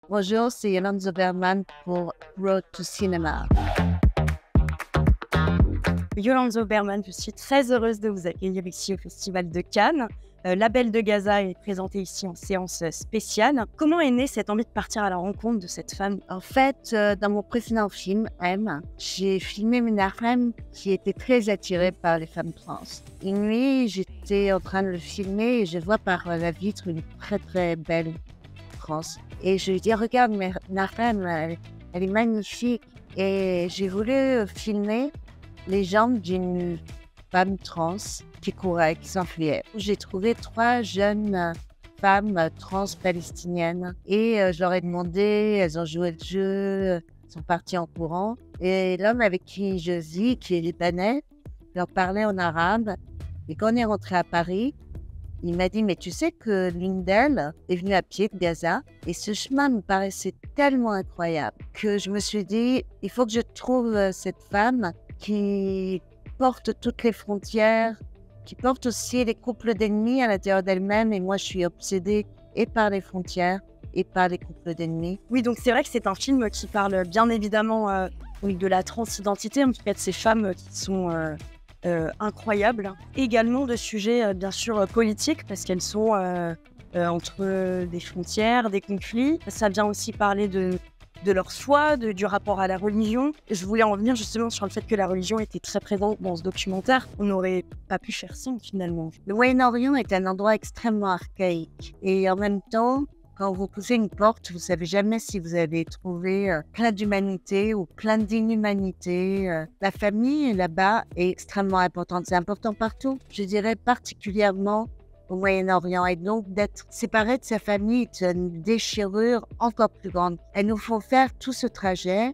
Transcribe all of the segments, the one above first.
Bonjour, c'est Yolande Zoberman pour Road to Cinema. Yolande Zoberman, je suis très heureuse de vous accueillir ici au Festival de Cannes. La Belle de Gaza est présentée ici en séance spéciale. Comment est née cette envie de partir à la rencontre de cette femme? En fait, dans mon précédent film, M, j'ai filmé une femme qui était très attirée par les femmes trans. Une nuit, j'étais en train de le filmer et je vois par la vitre une très très belle trans. Et je lui dis, regarde, mais la femme, elle est magnifique. Et j'ai voulu filmer les jambes d'une femme trans qui courait, qui s'enfuyait. J'ai trouvé 3 jeunes femmes trans palestiniennes et je leur ai demandé, elles ont joué le jeu, elles sont parties en courant. Et l'homme avec qui je vis, qui est libanais, leur parlait en arabe. Et quand on est rentré à Paris, il m'a dit, mais tu sais que l'une d'elles est venue à pied de Gaza et ce chemin me paraissait tellement incroyable que je me suis dit, il faut que je trouve cette femme qui porte toutes les frontières, qui porte aussi les couples d'ennemis à l'intérieur d'elle-même. Et moi, je suis obsédée et par les frontières et par les couples d'ennemis. Oui, donc c'est vrai que c'est un film qui parle bien évidemment de la transidentité, en tout cas de ces femmes qui sont incroyables. Également de sujets bien sûr politiques, parce qu'elles sont entre des frontières, des conflits. Ça vient aussi parler de leur foi, du rapport à la religion. Je voulais en venir justement sur le fait que la religion était très présente dans ce documentaire. On n'aurait pas pu faire sans finalement. Le Moyen-Orient est un endroit extrêmement archaïque et en même temps, quand vous poussez une porte, vous ne savez jamais si vous allez trouver plein d'humanité ou plein d'inhumanité. La famille là-bas est extrêmement importante. C'est important partout. Je dirais particulièrement au Moyen-Orient. Et donc, d'être séparé de sa famille est une déchirure encore plus grande. Elles nous font faire tout ce trajet,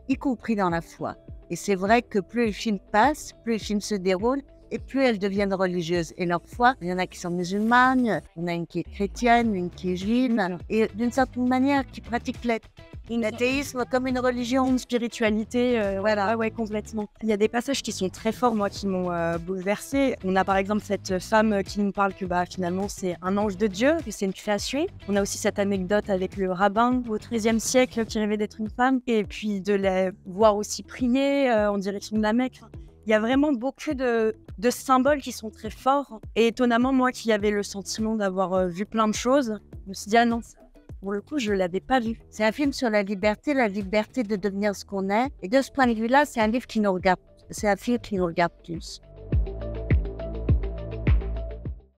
y compris dans la foi. Et c'est vrai que plus les films passent, plus les films se déroulent, et plus elles deviennent religieuses. Et leur foi, il y en a qui sont musulmanes, il y en a une qui est chrétienne, une qui est juive, et d'une certaine manière, qui pratiquent l'athéisme comme une religion. Une spiritualité, voilà, ouais, complètement. Il y a des passages qui sont très forts, moi, qui m'ont bouleversée. On a par exemple cette femme qui nous parle que finalement c'est un ange de Dieu, que c'est une création. On a aussi cette anecdote avec le rabbin au XIIIe siècle qui rêvait d'être une femme, et puis de la voir aussi prier en direction de la Mecque. Il y a vraiment beaucoup de symboles qui sont très forts. Et étonnamment, moi qui avais le sentiment d'avoir vu plein de choses, je me suis dit, ah non, pour le coup, je ne l'avais pas vu. C'est un film sur la liberté de devenir ce qu'on est. Et de ce point de vue-là, c'est un livre qui nous regarde. C'est un film qui nous regarde tous.